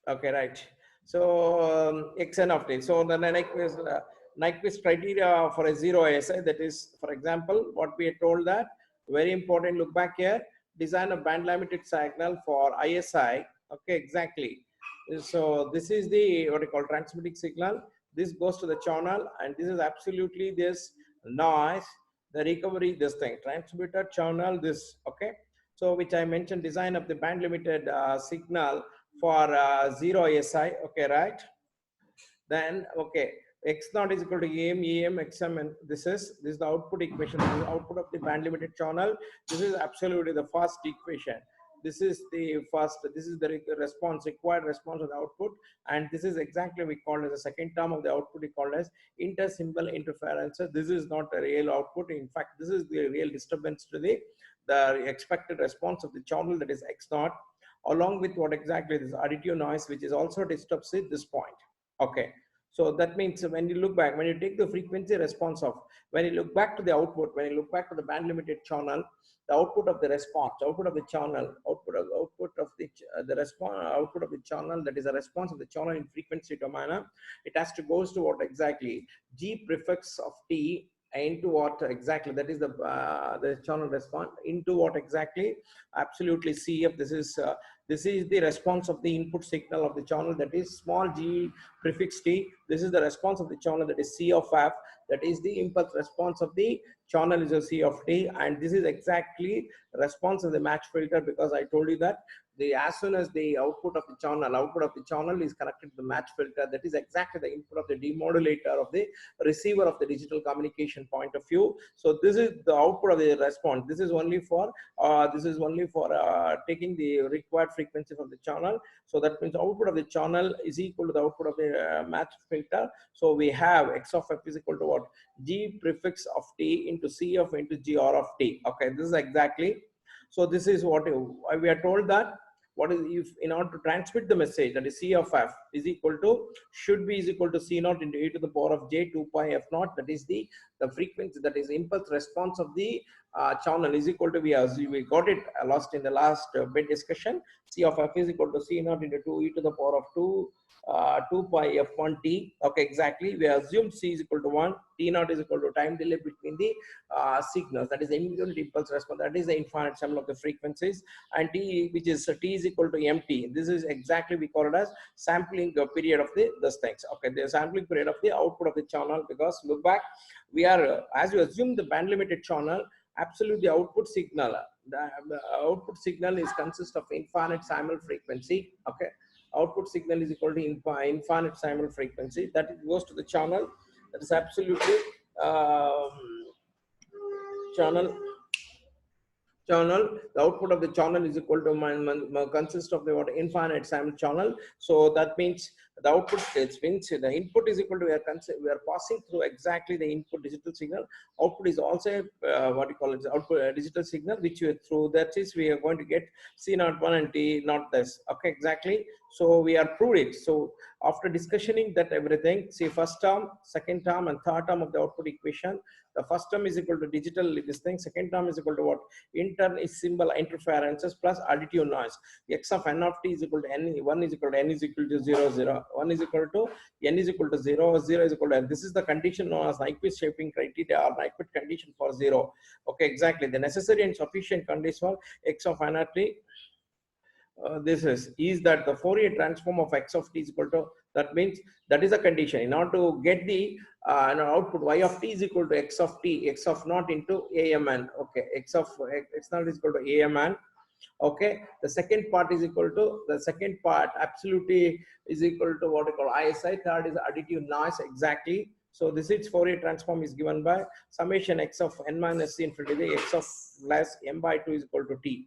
Okay, right. So xn of t. So the Nyquist criteria for a zero ASI, that is, for example, what we are told that very important. Look back here. Design a band limited signal for ISI. Okay, exactly. So this is the what you call transmitting signal. This goes to the channel, and this is absolutely this noise. The recovery, this thing, transmitter channel, this. Okay. So which I mentioned, design of the band limited signal for zero ASI. Okay, right? Then okay, x naught is equal to em xm, and this is the output equation. This is the output of the band limited channel. This is absolutely the first equation. This is the first, this is the response, required response of the output, and this is exactly we call as the second term of the output, we call as inter-symbol interference. This is not a real output. In fact, this is the real disturbance to the expected response of the channel, that is x naught, along with what exactly this additive noise, which is also disturbs at this point. Okay. So that means when you look back, when you take the frequency response of, when you look back to the output, when you look back to the band limited channel, the output of the response, output of the channel, the response, output of the channel, that is a response of the channel in frequency domain. It has to goes to what exactly G prefix of T into what exactly, that is the channel response into what exactly, absolutely CF. This is the response of the input signal of the channel, that is small g prefix t. This is the response of the channel, that is C of f. That is the impulse response of the channel, is a C of t, and this is exactly response of the match filter, because I told you that as soon as the output of the channel is connected to the match filter, that is exactly the input of the demodulator of the receiver of the digital communication point of view. So this is the output of the response. This is only for taking the required frequency from the channel. So that means output of the channel is equal to the output of the match filter. So we have x of f is equal to what? G prefix of t into C of into gr of t. Okay, this is exactly. So this is what we are told that what is, if in order to transmit the message, that is C of f is equal to, should be is equal to C naught into e to the power of j 2 pi f naught. That is the frequency, that is impulse response of the channel, is equal to, we got it lost in the last bit discussion. C of f is equal to C naught into 2 e to the power of 2 pi f1 t. Okay, exactly. We assume C is equal to 1, t naught is equal to time delay between the signals, that is the immediate impulse response, that is the infinite sum of the frequencies, and t, which is t is equal to mt. This is exactly we call it as sampling period of this things. Okay, the sampling period of the output of the channel, because look back, we are as you assume the band limited channel, absolutely output signal, the output signal is consist of infinite simul frequency. Okay, output signal is equal to infinite simul frequency, that it goes to the channel, that is absolutely um, channel the output of the channel is equal to consist of the what, infinite simul channel. So that means the output states means the input is equal to, we are passing through exactly the input digital signal. Output is also what you call it, output digital signal, which we through that is we are going to get C naught 1 and T naught this. Okay, exactly. So we are proved it. So after discussioning that everything, see first term, second term, and third term of the output equation. The first term is equal to digital this thing. Second term is equal to what? Intern is symbol interferences plus additive noise. X of n of t is equal to n. 1 is equal to n is equal to 0, 0. 1 is equal to n is equal to 0. 0 is equal to n. This is the condition known as Nyquist shaping criteria or Nyquist condition for 0. Okay, exactly. The necessary and sufficient condition for x of n of t. This is that the Fourier transform of x of t is equal to, that means that is a condition. In order to get the output, y of t is equal to x of t, x of naught into amn. Okay, x naught is equal to amn. Okay, the second part is equal to, the second part absolutely is equal to what we call ISI. Third is additive noise. Exactly. So this is Fourier transform is given by summation x of n minus c infinity x of less m by 2 is equal to t.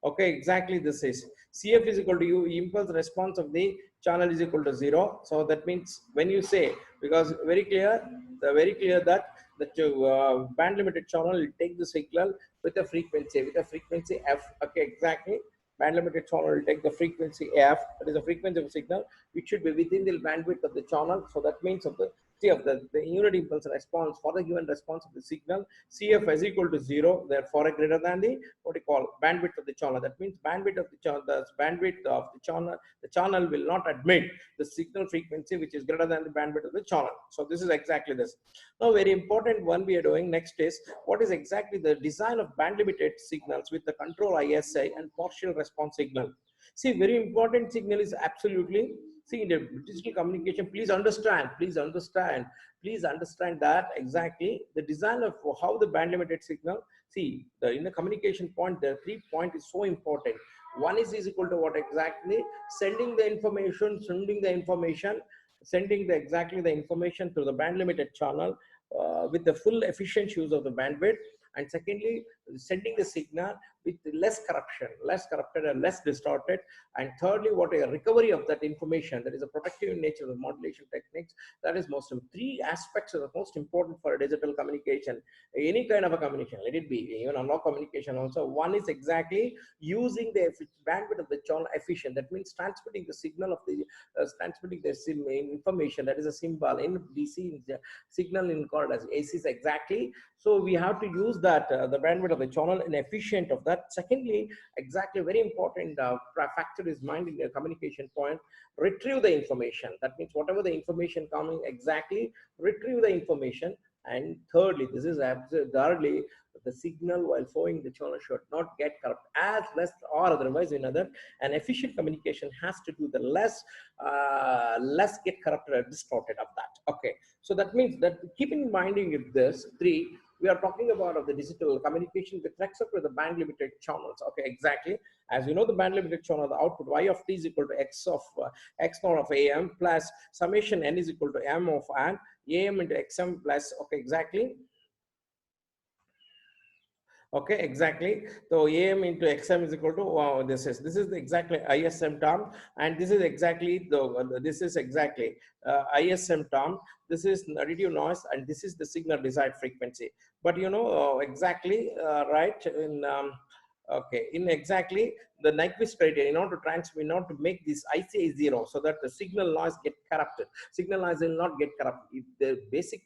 Okay, exactly. This is CF is equal to U, impulse response of the channel is equal to 0. So that means when you say, because very clear that the band limited channel will take the signal with a frequency f. Okay, exactly. Band limited channel will take the frequency f, that is the frequency of the signal, which should be within the bandwidth of the channel. So that means of the of the unit impulse response for the given response of the signal, CF is equal to 0, therefore greater than the what you call bandwidth of the channel. That means bandwidth of the channel, the channel will not admit the signal frequency which is greater than the bandwidth of the channel. So this is exactly this. Now very important one we are doing next is what is exactly the design of band limited signals with the control ISI and partial response signal. See, very important signal is absolutely, see in the digital communication, please understand that exactly the design of how the band limited signal, see in the communication point, the 3 point is so important. One is equal to what exactly sending the information exactly the information to the band limited channel with the full efficient use of the bandwidth, and secondly sending the signal with less corrupted and less distorted, and thirdly what a recovery of that information, that is a protective nature of the modulation techniques. That is most of three aspects are the most important for a digital communication, any kind of a communication, let it be even analog communication also. One is exactly using the bandwidth of the channel efficient, that means transmitting the signal of the transmitting the information, that is a symbol in DC signal in called as ACs exactly. So we have to use that the bandwidth of the channel and efficient of that. Secondly, exactly very important factor is mind in the communication point, retrieve the information. That means whatever the information coming exactly, retrieve the information. And thirdly, this is thirdly, the signal while flowing the channel should not get corrupt as less or otherwise another. An efficient communication has to do the less get corrupted or distorted of that. Okay, so that means that keeping in mind this three, we are talking about of the digital communication with respect to the band limited channels. Okay, exactly. As you know, the band limited channel, the output y of t is equal to x naught of am plus summation n is equal to m of n am into xm plus, okay, exactly. Okay, exactly. So am into xm is equal to, wow, this is the exactly ISM term, and this is exactly ISM term. This is additive noise, and this is the signal desired frequency. But you know exactly right in okay, in exactly the Nyquist criteria, in order to make this ICA 0, so that the signal noise get corrupted. Signal noise will not get corrupted. If the basic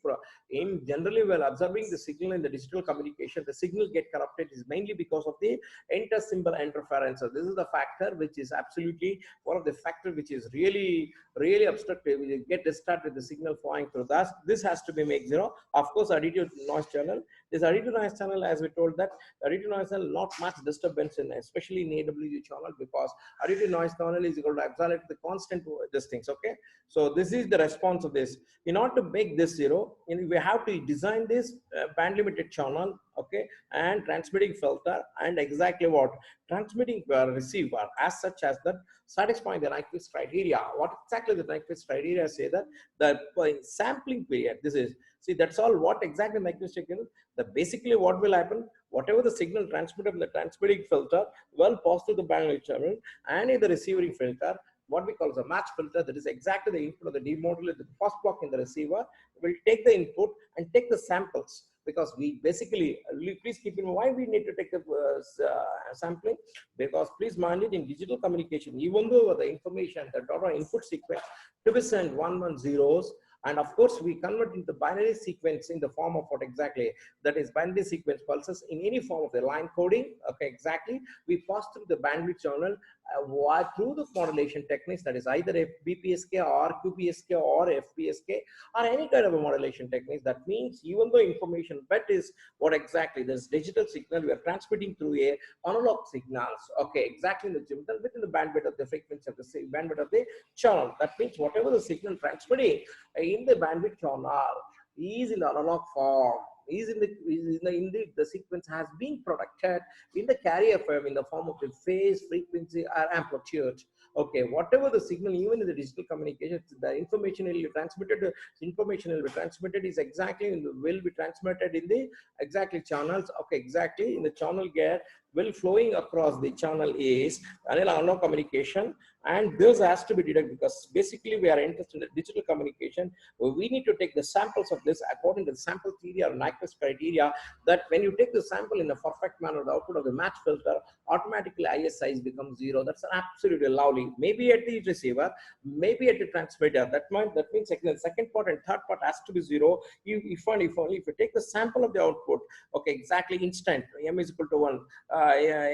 aim generally while observing the signal in the digital communication, the signal get corrupted is mainly because of the inter-symbol interference. So this is the factor which is absolutely one of the factors which is really obstructive. We get distorted the signal flowing through. Thus, this has to be made 0. Of course, additive noise channel. This additive noise channel, as we told that additive noise channel not much disturbance in, especially in AWG channel, because additive noise channel is equal to absolute the constant these things. Okay, so this is the response of this. In order to make this 0, we have to design this band limited channel, okay, and transmitting filter, and exactly what transmitting receiver as such as that satisfying the Nyquist criteria. What exactly the Nyquist criteria say that the sampling period, this is, see, that's all what exactly Nyquist signal. The basically what will happen, whatever the signal transmitted from the transmitting filter will pass through the band channel, and in the receiving filter, what we call as a match filter, that is exactly the input of the demodulator, the first block in the receiver will take the input and take the samples, because we basically, please keep in mind why we need to take the sampling, because please mind it, in digital communication, even though the information, the data input sequence to be sent 1 zeros, and of course we convert into binary sequence in the form of what exactly, that is binary sequence pulses in any form of the line coding. Okay, exactly, we pass through the bandwidth channel through the modulation techniques, that is either BPSK or QPSK or FPSK or any kind of a modulation techniques. That means even though information but is what exactly this digital signal we are transmitting through a analog signals. Okay, exactly within the bandwidth of the frequency of the bandwidth of the channel. That means whatever the signal transmitting in the bandwidth channel is in the analog form, is in the sequence has been protected in the carrier frame in the form of the phase, frequency, or amplitude. Okay, whatever the signal, even in the digital communication, the information will be transmitted is exactly will be transmitted in the exactly channels. Okay, exactly in the channel gear, will flowing across the channel is analog communication, and this has to be detected because basically we are interested in digital communication. We need to take the samples of this according to the sample theory or Nyquist criteria, that when you take the sample in a perfect manner, the output of the match filter, automatically IS size becomes 0. That's absolutely lovely. Maybe at the receiver, maybe at the transmitter. That means the second part and third part has to be 0. If you take the sample of the output, okay, exactly instant, m is equal to 1,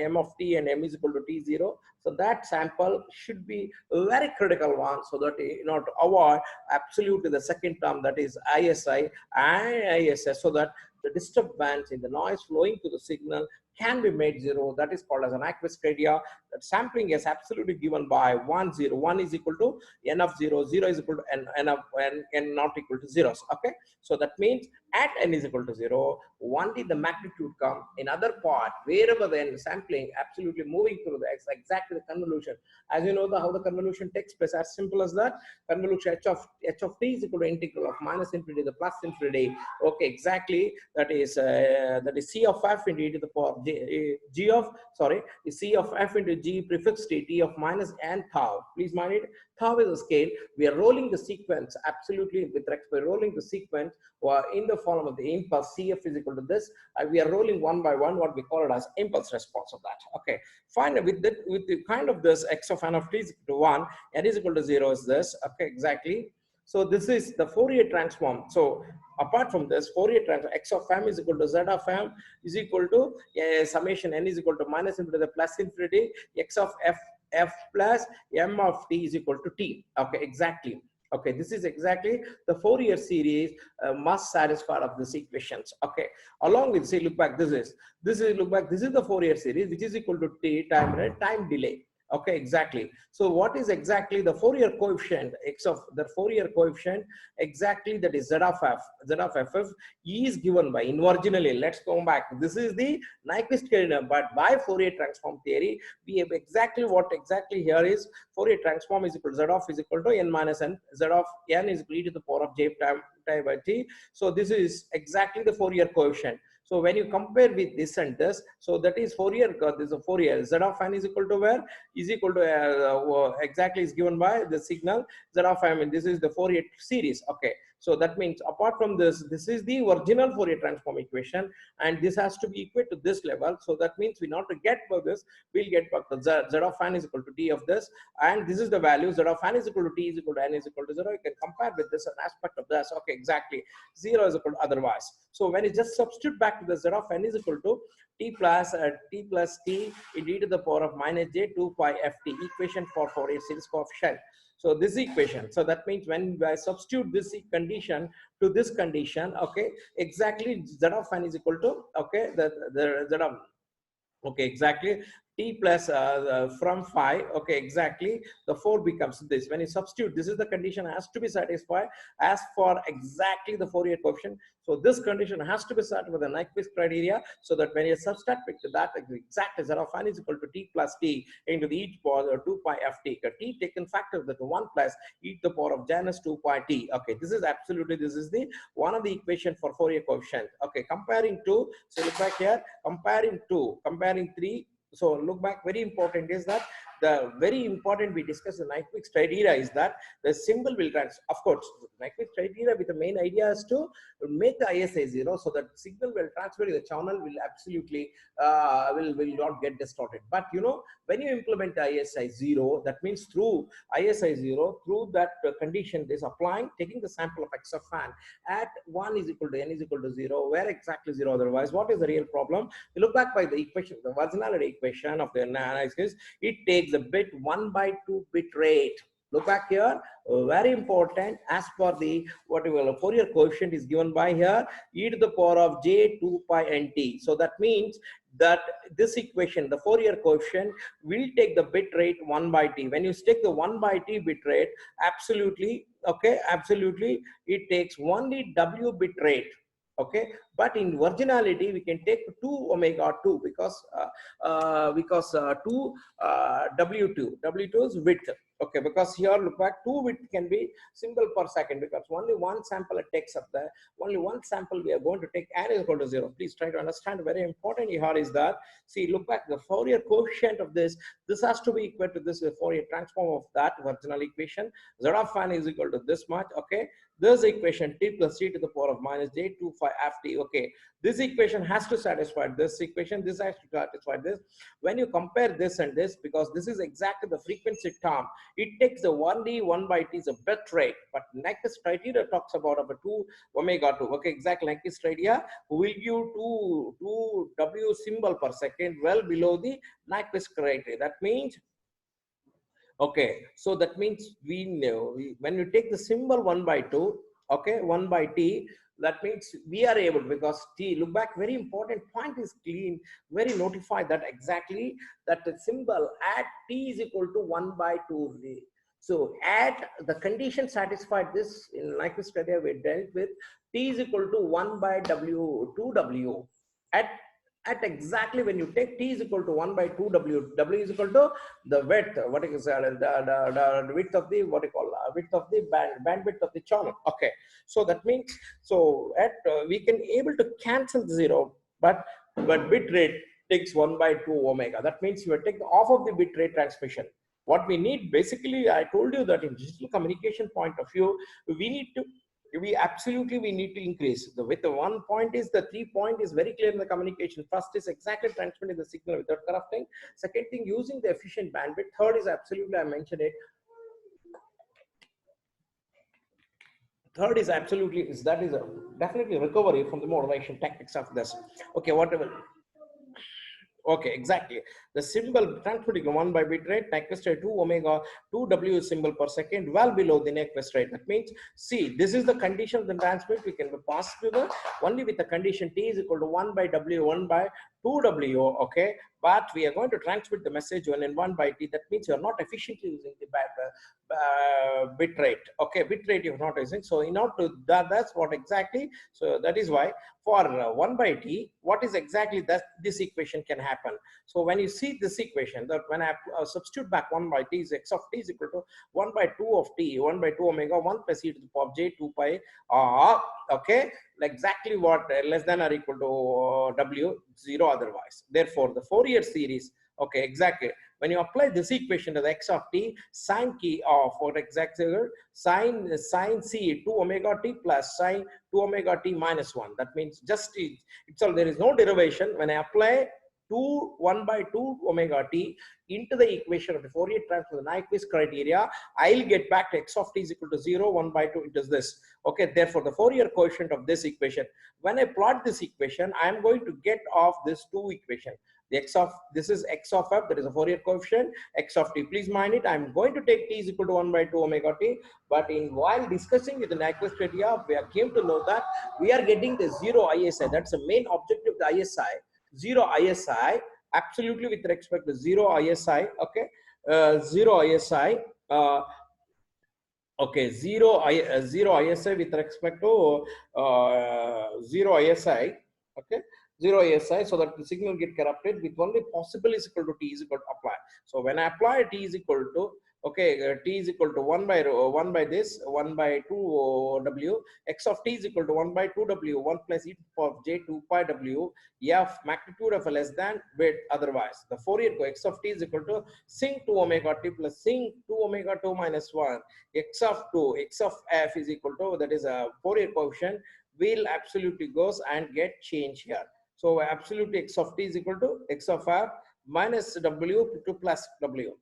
m of t and m is equal to t0. So that sample should be a very critical one, so that you know, to avoid absolutely the second term, that is ISI and ISS, so that the disturbance in the noise flowing to the signal can be made 0. That is called as an Nyquist criteria. That sampling is absolutely given by 1, 0. 1 is equal to n of 0, 0 is equal to n of n not equal to zeros. Okay, so that means at n is equal to 0, only the magnitude come. In other part, wherever the sampling absolutely moving through the exactly the convolution. As you know, how the convolution takes place, as simple as that. Convolution h of t is equal to integral of minus infinity to plus infinity. Okay, exactly. That is c of f into e to the power of g of c of f into g prefix t of minus n tau. Please mind it. Tau is a scale. We are rolling the sequence absolutely with respect to rolling the sequence in the form of the impulse. Cf is equal to this. We are rolling one by one what we call it as impulse response of that. Okay, fine. With the kind of this x of n of t is equal to 1, n is equal to 0 is this. Okay, exactly. So this is the Fourier transform. So apart from this, Fourier transform, x of m is equal to z of m is equal to summation n is equal to minus infinity to the plus infinity x of f plus m of t is equal to t. Okay, exactly. Okay, this is exactly the Fourier series must satisfy of these equations. Okay, along with, say, look back, this is the Fourier series, which is equal to t time delay. Okay, exactly. So what is exactly the Fourier coefficient, x of the Fourier coefficient, exactly, that is z of ff is given by originally, let's go back, this is the Nyquist criteria, but by Fourier transform theory, we have exactly what exactly here is Fourier transform is equal to z of is equal to n minus n, z of n is equal to the power of j time by t. So this is exactly the Fourier coefficient. So when you compare with this and this, so that is Fourier, this is a Fourier, z of n is equal to where? Is equal to exactly is given by the signal z of m, and this is the Fourier series. Okay, so that means apart from this, this is the original Fourier transform equation, and this has to be equal to this level. So that means we not to get for this, we'll get back to z of n is equal to t of this, and this is the value z of n is equal to t is equal to n is equal to 0. You can compare with this an aspect of this. Okay, exactly, 0 is equal to otherwise. So when you just substitute back to the z of n is equal to t plus t in e to the power of minus j 2 pi ft, equation for Fourier series coefficient. So this equation, so that means when I substitute this condition to this condition, okay, exactly z of n is equal to, okay, the z of, okay, exactly, t plus from 5, okay, exactly, the 4 becomes this. When you substitute, this is the condition has to be satisfied as for exactly the Fourier coefficient. So this condition has to be satisfied with the Nyquist criteria, so that when you substitute to that, exactly z of n is equal to t plus t into the e power 2 pi ft. T taken factor that 1 plus e to the power of minus 2 pi t. Okay, this is absolutely, this is the one of the equation for Fourier coefficient. Okay, comparing to, so look back here, comparing 3. So look back, very important is that the very important we discussed the Nyquist criteria is that the symbol will transfer. Of course, Nyquist criteria with the main idea is to make the ISI 0, so that signal will transfer to the channel will absolutely will not get distorted. But you know, when you implement the ISI 0, that means through ISI 0, through that condition is applying, taking the sample of x of n at 1 is equal to n is equal to 0, where exactly 0 otherwise. What is the real problem? You look back by the equation, the marginality equation of the analysis, it takes the bit 1 by 2 bit rate. Look back here, very important, as per the whatever Fourier coefficient is given by here, e to the power of j 2 pi nt. So that means that this equation, the Fourier coefficient, will take the bit rate 1 by t. When you take the 1 by t bit rate, absolutely, okay, absolutely, it takes only w bit rate. Okay, But in virginality, we can take 2 omega 2 because 2 W2 is width. Okay, because here look back, 2 width can be symbol per second because only one sample it takes up there. Only one sample we are going to take and is equal to 0. Please try to understand. Very important here is that, see, look back, the Fourier coefficient of this has to be equal to this Fourier transform of that virginal equation. Z of n is equal to this much. Okay, this equation t plus c to the power of minus j 2 phi ft. Okay, this equation has to satisfy this equation. This has to satisfy this. When you compare this and this, because this is exactly the frequency term, it takes the 1d 1 by t is a bit rate, but Nyquist criteria talks about 2 omega 2. Okay, exactly. Nyquist criteria will give 2 w symbol per second, well below the Nyquist criteria. That means, okay, so that means we know when you take the symbol 1 by 2, okay, 1 by t, that means we are able, because t, look back, very important point is clean, very notified that exactly that the symbol at t is equal to 1 by 2. So at the condition satisfied this in Nyquist criteria we dealt with, t is equal to 1 by w, 2w. At exactly when you take t is equal to 1 by 2w, w is equal to the width, what is the width of the, what you call width of the bandwidth of the channel. Okay, so that means, so at we can able to cancel 0, but bit rate takes 1 by 2 omega. That means you will take off of the bit rate transmission. What we need, basically, I told you that in digital communication point of view, we need to we need to increase the width. The one point is, the 3 point is very clear in the communication. First is exactly transmitting the signal without corrupting. Second thing, using the efficient bandwidth. Third is absolutely, I mentioned it. Third is absolutely, that is definitely recovery from the modulation techniques of this. Okay, whatever. Okay, exactly. The symbol transmitting 1 by bit rate, Nyquist rate 2 omega 2 w symbol per second, well below the Nyquist rate. That means, see, this is the condition of the transmit. We can pass to the only with the condition t is equal to 1 by w, 1 by 2 w. Okay, but we are going to transmit the message 1 and 1 by t. That means you are not efficiently using the bit rate. Okay, bit rate you're not using. So in order to that's what exactly. So that is why for 1 by t, what is exactly that this equation can happen. So when you see this equation, that when I substitute back 1 by t is x of t is equal to 1 by 2 of t, 1 by 2 omega 1 plus e to the power of j 2 pi r. Okay, exactly what less than or equal to w, 0 otherwise. Therefore, the Fourier series, okay, exactly. When you apply this equation to the x of t, sine key of what exactly sine c 2 omega t plus sine 2 omega t minus 1. That means just it's all, there is no derivation. When I apply 1 by 2 omega t into the equation of the Fourier transform, the Nyquist criteria, I'll get back to x of t is equal to 0, 1 by 2 into this. Okay, therefore the Fourier coefficient of this equation, when I plot this equation, I am going to get off this 2 equation. The x of, this is x of f, that is a Fourier coefficient, x of t. Please mind it, I'm going to take t is equal to 1 by 2 omega t, but while discussing with the Nyquist criteria, we came to know that we are getting the 0 ISI. That's the main objective of the ISI. 0 ISI, absolutely with respect to 0 ISI, okay, 0 ISI, okay, 0 ISI with respect to 0 ISI, okay, 0 ISI, so that the signal get corrupted with only possible is equal to t is equal to apply. So when I apply t is equal to, okay, t is equal to 1 by this 1 by 2 w, x of t is equal to 1 by 2 w, 1 plus e to the power of j 2 pi w, f magnitude of a less than width otherwise. The Fourier x of t is equal to sin 2 omega t plus sin 2 omega 2 minus 1, x of f is equal to, that is a Fourier coefficient, will absolutely goes and get change here. So absolutely x of t is equal to x of f minus w to plus w.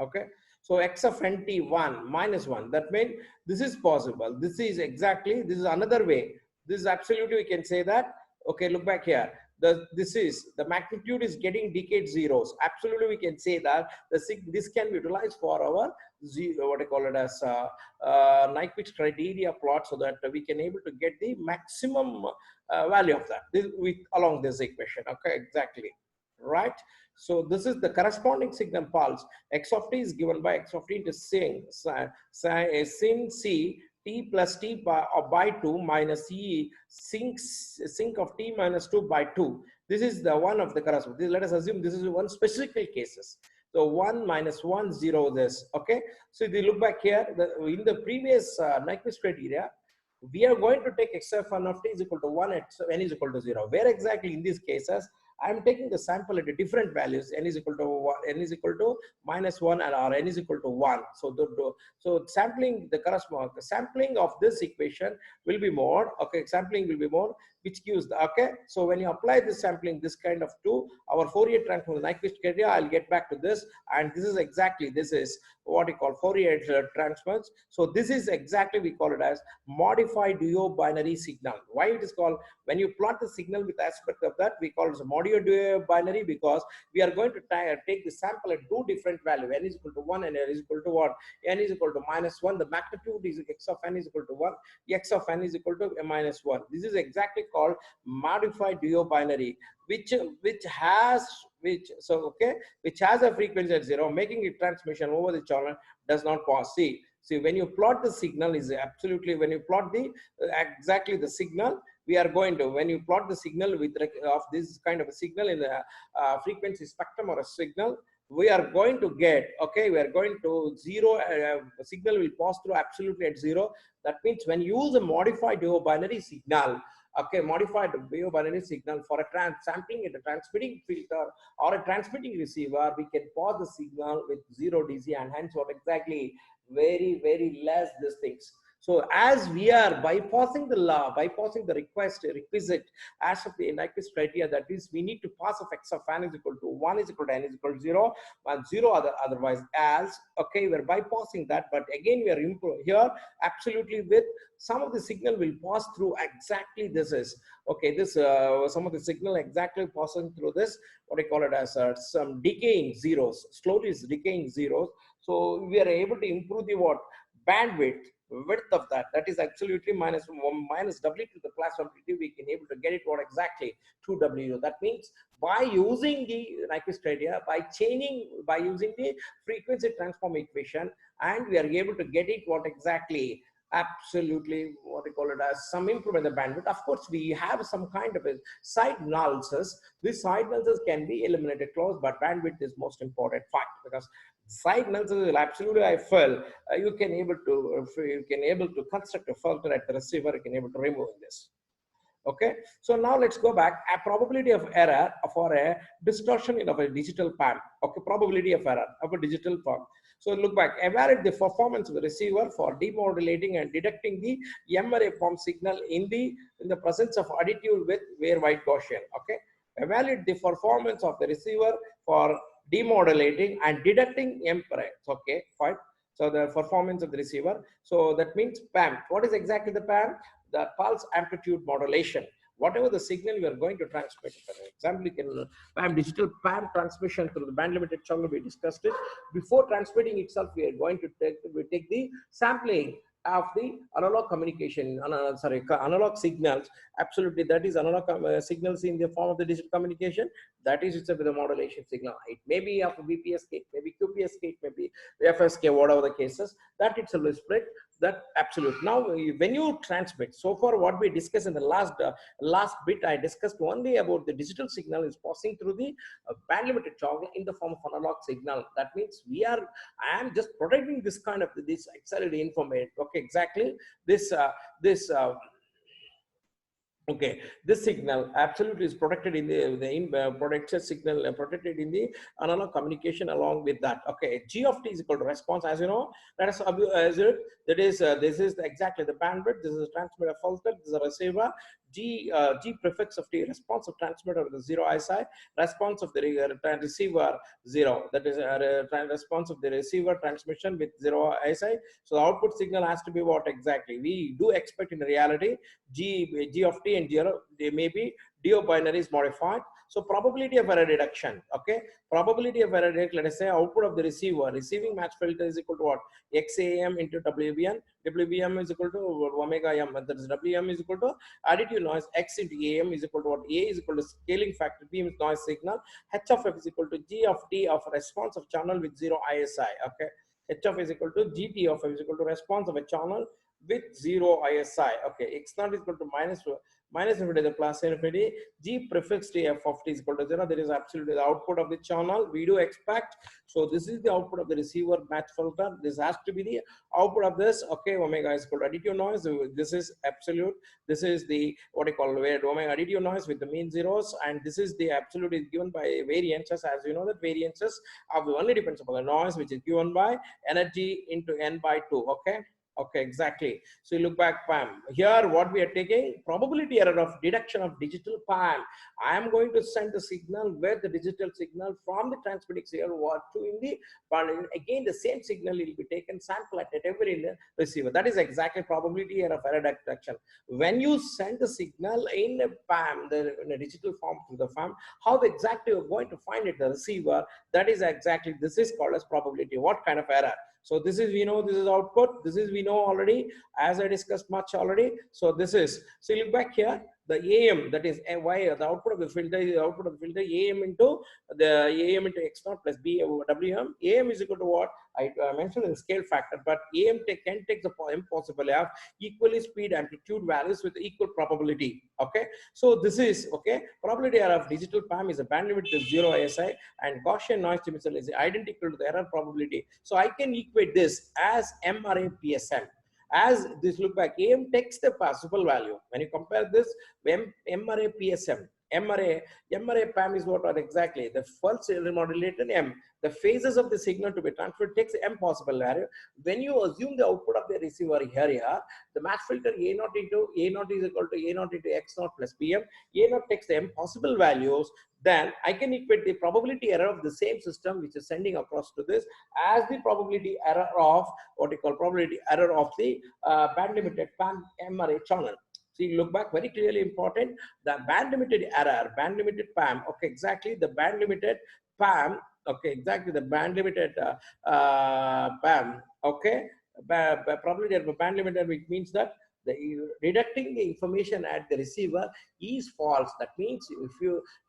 Okay, so x of nt 1 minus 1. That means this is possible. This is exactly, this is another way. This is absolutely, we can say that. Okay, look back here. This is the magnitude is getting decayed zeros. Absolutely, we can say that this can be utilized for our what I call it as Nyquist criteria plot, so that we can able to get the maximum value of that with along this equation. Okay, exactly, right. So this is the corresponding signal pulse. X of t is given by x of t into sin c t plus t by 2 minus e sync of t minus 2 by 2. This is the one of the corresponding. Let us assume this is one specific cases. So 1 minus 1, 0 this. Okay. So if you look back here, in the previous Nyquist criteria, we are going to take xf1 of t is equal to 1 at n is equal to 0. Where exactly in these cases, I am taking the sample at different values. N is equal to 1, n is equal to minus 1, and or n is equal to 1. So sampling the corresponding sampling of this equation will be more. Okay, sampling will be more, which gives the okay. So when you apply this sampling, this kind of to our Fourier transform, the Nyquist criteria, I'll get back to this. And this is exactly, this is what we call Fourier transforms. So this is exactly, we call it as modified duo-binary signal. Why it is called, when you plot the signal with aspect of that, we call it a modulo duo-binary, because we are going to take the sample at two different values. N is equal to 1 and n is equal to what? N is equal to minus 1. The magnitude is x of n is equal to 1. X of n is equal to minus 1. This is exactly called modified duo-binary, which has a frequency at 0, making it transmission over the channel does not pass. See, when you plot the signal is absolutely, when you plot the exactly the signal, we are going to, when you plot the signal with of this kind of a signal in the frequency spectrum or a signal, we are going to get, okay, we are going to 0, signal will pass through absolutely at 0. That means when you use a modified duo-binary signal, okay, modified duo-binary signal for a sampling in a transmitting filter or a transmitting receiver, we can pause the signal with 0 DC, and hence what exactly very less these things. So as we are bypassing the law, bypassing the requisite as of the Nyquist criteria, that is, we need to pass of x of n is equal to 1 is equal to n is equal to 0 and 0 otherwise as, okay, we're bypassing that, but again we are here absolutely with some of the signal will pass through exactly this is, okay, this some of the signal exactly passing through this, what I call it as some decaying zeros, slowly is decaying zeros. So we are able to improve the what? Bandwidth, width of that. That is absolutely minus W to the class amplitude. We can able to get it what exactly 2W. That means by using the Nyquist criteria, by using the frequency transform equation, and we are able to get it what exactly absolutely what we call it as some improvement in the bandwidth. Of course, we have some kind of a side analysis. This side analysis can be eliminated close, but bandwidth is most important fact, because side analysis will absolutely, I feel you can able to construct a filter at the receiver. You can able to remove this. Okay, so now let's go back. A probability of error for a distortion in of a digital PAM. Okay, probability of error of a digital PAM. So look back, evaluate the performance of the receiver for demodulating and detecting the M array form signal in the presence of additive with wire-wide Gaussian. Okay, evaluate the performance of the receiver for demodulating and detecting M array. Okay, fine. So the performance of the receiver. So that means PAM. What is exactly the PAM? The pulse amplitude modulation. Whatever the signal you are going to transmit. For example, you can PAM digital PAM transmission through the band limited channel. We discussed it. Before transmitting itself, we are going to take the sampling of the analog communication, analog signals. Absolutely, that is analog signals in the form of the digital communication. That is itself with a modulation signal. It may be of BPSK, it may be QPSK, it may be FSK, whatever the cases. That itself is split. That absolute. Now, when you transmit, so far what we discussed in the last bit, I discussed only about the digital signal is passing through the band limited toggle in the form of analog signal. That means I am just protecting this kind of this accelerated information. Okay, exactly this okay, this signal absolutely is protected in the protected signal protected in the analog communication along with that. Okay, G of t is equal to response, as you know. Let us observe that is this is exactly the bandwidth. This is a transmitter filter. This is a receiver. G prefix of t, response of transmitter with the 0 ISI, response of the receiver 0. That is response of the receiver transmission with 0 ISI. So the output signal has to be what exactly we do expect in reality. G of t and 0, they may be DO binaries modified. So probability of error reduction. Okay, probability of error reduction. Let us say output of the receiver receiving match filter is equal to what? XAM into WBN. WBM is equal to omega m. That is WM is equal to additive noise. X into AM is equal to what? A is equal to scaling factor. B is noise signal. H of F is equal to G of T of response of channel with 0 ISI. Okay, H of is equal to GT of F is equal to response of a channel with 0 ISI. Okay, x naught is equal to minus infinity, the plus infinity, g prefix to f of t is equal to 0. There is absolutely the output of the channel we do expect. So this is the output of the receiver match filter. This has to be the output of this. Okay, omega is equal to additive noise. This is absolute. This is the what I call where omega additive noise with the mean zeros, and this is the absolute is given by variances. As you know that variances are only depends upon the noise, which is given by energy into n by 2. Okay. Okay, exactly. So you look back PAM. Here, what we are taking probability error of deduction of digital PAM. I am going to send the signal where the digital signal from the transmitting signal what to in the, but again the same signal will be taken sample at every in the receiver. That is exactly probability error of error detection. When you send the signal in a PAM, in a digital form to the PAM, how exactly you're going to find it the receiver? That is exactly, this is called as probability. What kind of error? So this is, we know, this is output. This is, we know already, as I discussed much already. So this is, so you look back here, the AM, that is y, the output of the filter is the output of the filter, AM into the AM into x naught plus B WM. AM is equal to what? I mentioned in scale factor, but AM can take the M possible F equally speed amplitude values with equal probability. Okay. So this is, okay, probability error of digital PAM is a bandwidth to 0 ASI, and Gaussian noise dismissal is identical to the error probability. So I can equate this as MRA PSM. As this look back, AM takes the possible value. When you compare this, MRA PSM, MRA PAM is what are exactly the first remodulated M. The phases of the signal to be transferred takes M possible value. When you assume the output of the receiver here, the match filter A naught into A naught is equal to A naught into X naught plus PM. A naught takes the M possible values. Then I can equate the probability error of the same system which is sending across to this as the probability error of what you call probability error of the band limited PAM MRA channel. So you look back very clearly important, the band limited error, band limited PAM, okay, exactly the band limited PAM, okay, exactly the band limited PAM, okay, probability of band limited, which means that the deducting the information at the receiver is false. That means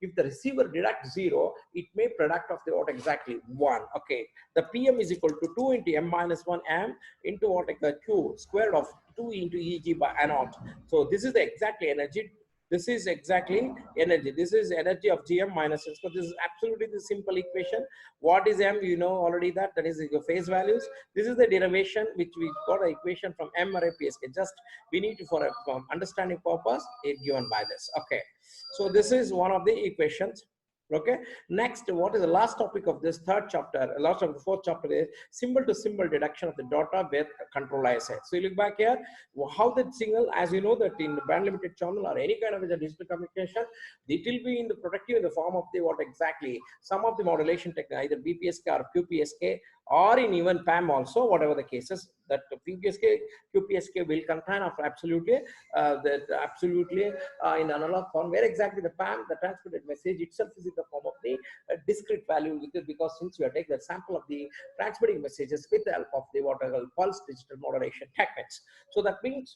if the receiver deducts 0, it may product of the what exactly 1. Okay, the PM is equal to 2 into M minus 1 M into what Q squared of 2 into EG by N naught. So this is the exactly energy. This is exactly energy. This is energy of GM minus S. So this is absolutely the simple equation. What is M? You know already that is your phase values. This is the derivation which we got an equation from MRA PSK. Just we need to for a understanding purpose it given by this. Okay. So this is one of the equations. Okay. Next, what is the last topic of this third chapter? Last of the fourth chapter is symbol to symbol deduction of the data with control ISI. So you look back here, how the signal, as you know that in the band limited channel or any kind of a digital communication, it will be in the protective in the form of the what exactly some of the modulation technique, either BPSK or QPSK, or in even PAM also, whatever the cases, that PPSK, QPSK will contain of absolutely in analog form, where exactly the PAM, the transmitted message itself is in the form of the discrete value, because since we are taking the sample of the transmitting messages with the help of the what I call pulse digital modulation techniques. So that means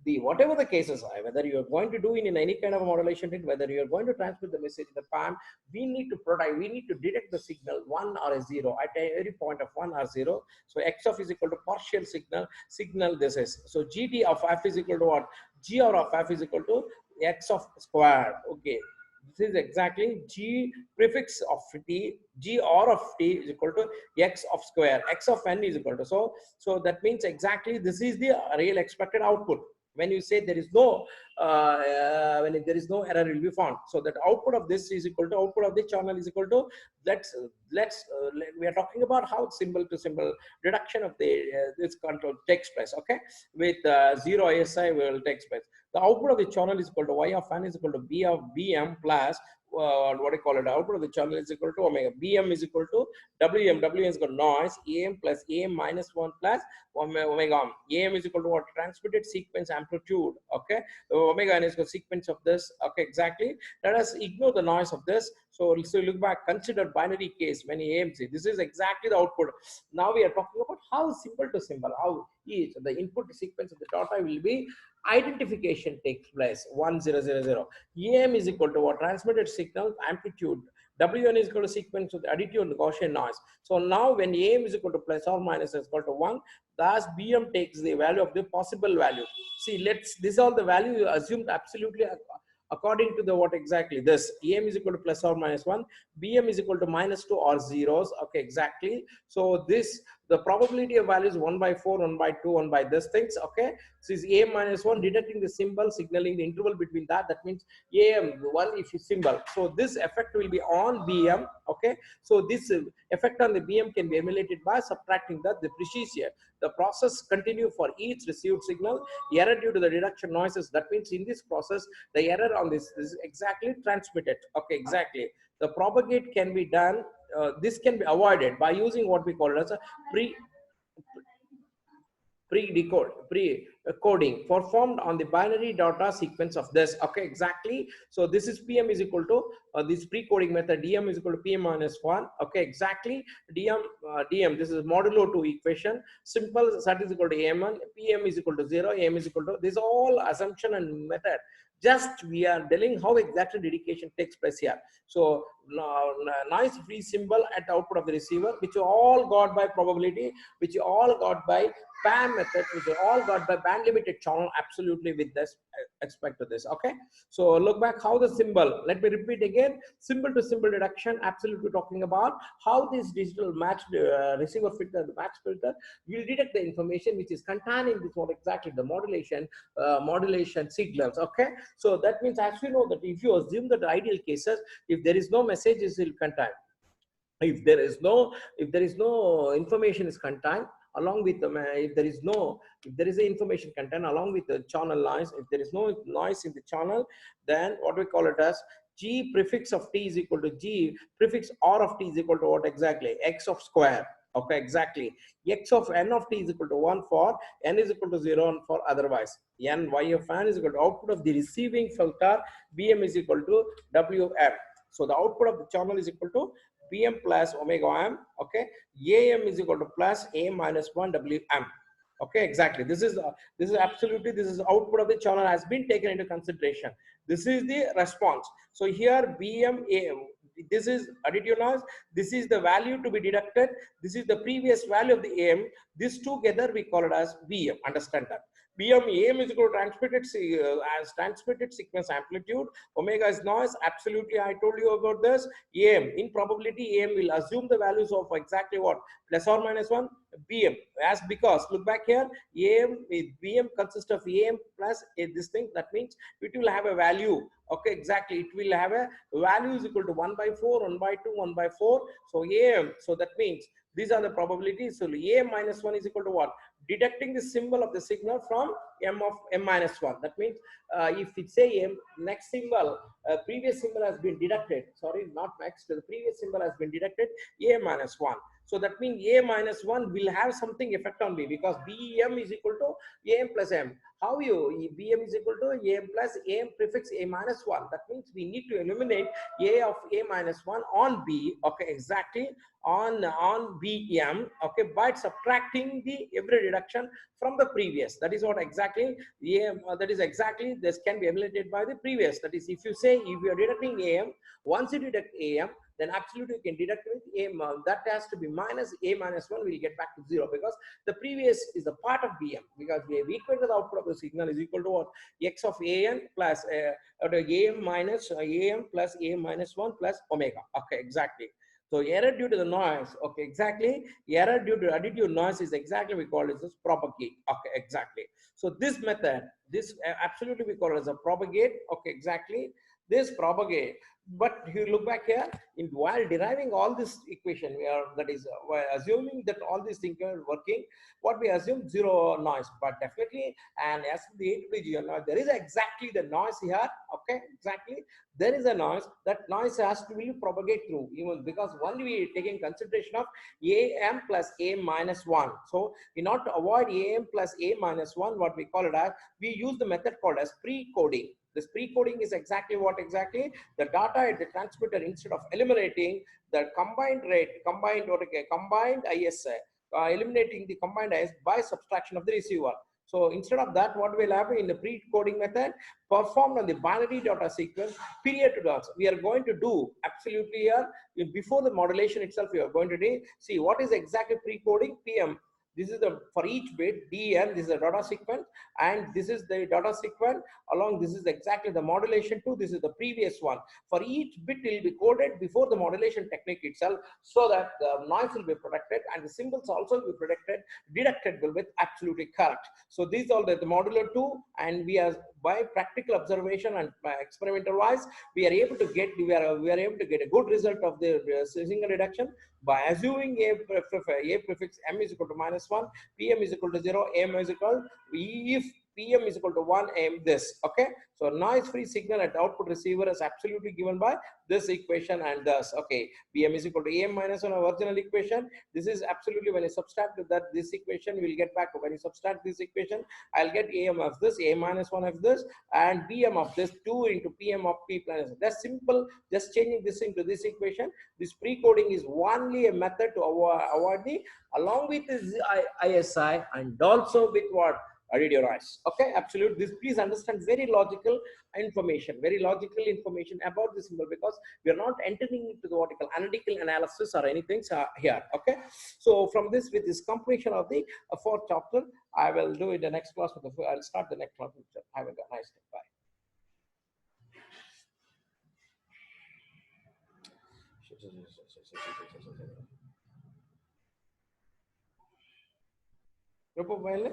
the whatever the cases are, whether you are going to do in any kind of a modulation, whether you are going to transmit the message in the PAM, we need to detect the signal 1 or a 0 at every point of 1 or 0. So X of is equal to partial signal this is. So GT of F is equal to what? GR of F is equal to X of square. Okay. This is exactly G prefix of T, GR of T is equal to X of square, X of N is equal to. So that means exactly this is the real expected output. When you say there is no when there is no error will be found, so that output of this is equal to output of the channel is equal to we are talking about how symbol to symbol reduction of the this control takes place. Okay, with 0 ASI will take place. The output of the channel is equal to Y of N is equal to B of BM plus what do you call it? Output of the channel is equal to omega. BM is equal to WM. WM is equal to noise. AM plus AM minus 1 plus omega. AM is equal to what? Transmitted sequence amplitude. Okay. Omega N is equal to sequence of this. Okay, exactly. Let us ignore the noise of this. So look back, consider binary case when AMC. This is exactly the output. Now we are talking about how symbol to symbol, how each the input sequence of the data will be identification takes place 1000. AM is equal to what? Transmitted signal amplitude Wn is equal to sequence of the additive and the Gaussian noise. So now when am is equal to plus or minus is equal to 1, thus Bm takes the value of the possible value. See, this is all the value you assumed absolutely according to the what exactly this am is equal to plus or minus 1, Bm is equal to minus 2 or zeros. Okay, exactly. So this, the probability of value is 1 by 4, 1 by 2, 1 by this things. Okay, so is a minus 1 detecting the symbol signaling the interval between that. That means am 1 if you symbol. So this effect will be on Bm. Okay, so this effect on the Bm can be emulated by subtracting the preceding. The process continue for each received signal. Error due to the reduction noises. That means in this process, the error on this is exactly transmitted. Okay, exactly. The propagate can be done. This can be avoided by using what we call as a pre-coding performed on the binary data sequence of this. Okay, exactly. So this is Pm is equal to this pre-coding method. Dm is equal to Pm minus 1. Okay, exactly. Dm, this is modulo 2 equation. Simple set is equal to Am1, Pm is equal to 0, Am is equal to, this all assumption and method. Just we are telling how exactly dedication takes place here. So noise free symbol at the output of the receiver, which you all got by probability, which you all got by PAM method, which you all got by band limited channel, absolutely with this expect to this. Okay, so look back how the symbol, let me repeat again, symbol to symbol reduction, absolutely talking about how this digital match receiver filter, the match filter will detect the information which is containing this what exactly the modulation signals. Okay, so that means as we know that if you assume that the ideal cases, if there is no messages will contain, if there is no information is contained along with the if there is a information content along with the channel noise, if there is no noise in the channel, then what we call it as g prefix of t is equal to g prefix r of t is equal to what exactly x of square. Okay, exactly. X of n of t is equal to 1 for n is equal to 0 and for otherwise n. Y of n is equal to output of the receiving filter. Bm is equal to Wm. So the output of the channel is equal to Pm plus omega m. Okay, Am is equal to plus A minus 1 Wm. Okay, exactly. This is absolutely, this is output of the channel has been taken into consideration. This is the response. So here Bm, this is additive noise. This is the value to be deducted. This is the previous value of the Am. This together we call it as Bm. Understand that? Bm Am is equal to transmitted sequence amplitude. Omega is noise. Absolutely, I told you about this. Am in probability, Am will assume the values of exactly what plus or minus 1 Bm, as because look back here, Bm consists of Am plus this thing. That means it will have a value. Okay, exactly. It will have a value is equal to 1 by 4, 1 by 2, 1 by 4. So Am. So that means these are the probabilities. So Am minus 1 is equal to what? Detecting the symbol of the signal from M of M minus 1. That means if it say M, next symbol, previous symbol has been deducted. Sorry, not next. The previous symbol has been deducted. A minus 1. So that means A minus 1 will have something effect on B because Bm is equal to Am plus M. How you Bm is equal to Am plus Am prefix A minus 1. That means we need to eliminate A of A minus 1 on B. Okay, exactly. On Bm. Okay, by subtracting the every reduction from the previous. That is what exactly that is exactly this can be emulated by the previous. That is, if you say if you are deducting Am, once you deduct Am, then absolutely you can deduct with Am. That has to be minus A minus 1 will get back to 0 because the previous is the part of Bm, because we have equated the output of the signal is equal to what? X of An plus Am minus Am plus A minus 1 plus omega. Okay, exactly. So error due to the noise, okay, exactly. Error due to additive noise is exactly we call it as propagate. Okay, exactly. So this method, this absolutely we call it as a propagate. Okay, exactly. This propagate. But if you look back here, while deriving all this equation, we are that is we're assuming that all these things are working. What we assume zero noise, but definitely, and as the ATPG noise, there is exactly the noise here. Okay, exactly. There is a noise. That noise has to be propagate through, even because only we taking consideration of Am plus A minus 1. So in order to avoid Am plus A minus 1, what we call it as, we use the method called as pre-coding. This pre-coding is exactly what exactly the data at the transmitter, instead of eliminating the combined rate, combined IS, eliminating the combined IS by subtraction of the receiver. So instead of that, what we'll have in the pre-coding method, performed on the binary data sequence, period to dots. We are going to do absolutely here, before the modulation itself, we are going to do, see what is exactly pre-coding, PM. This is the, for each bit, DN, this is the data sequence, and this is the data sequence, along this is exactly the modulation too, this is the previous one. For each bit will be coded before the modulation technique itself, so that the noise will be protected and the symbols also will be protected, deductible with absolutely correct. So these are the modular 2, and we are, by practical observation and by experimental wise, we are able to get, we are able to get a good result of the signal reduction by assuming a prefix m is equal to -1, pm is equal to 0, am is equal, if PM is equal to 1, AM this, okay? So noise free signal at output receiver is absolutely given by this equation, and thus, okay, PM is equal to AM minus 1, our original equation. This is absolutely, when you subtract that, this equation will get back to, when you subtract this equation, I'll get AM of this, AM minus 1 of this, and PM of this, 2 into PM of P plus. That's simple, just changing this into this equation. This pre-coding is only a method to avoid the, along with this ISI, and also with what? Radio noise. Okay, absolutely. This, please understand, very logical information about this symbol, because we are not entering into the vertical analytical analysis or anything here. Okay, so from this, with this completion of the fourth chapter, I will do it the next class. I'll start the next class. Have a nice day. Bye. Grupo baile.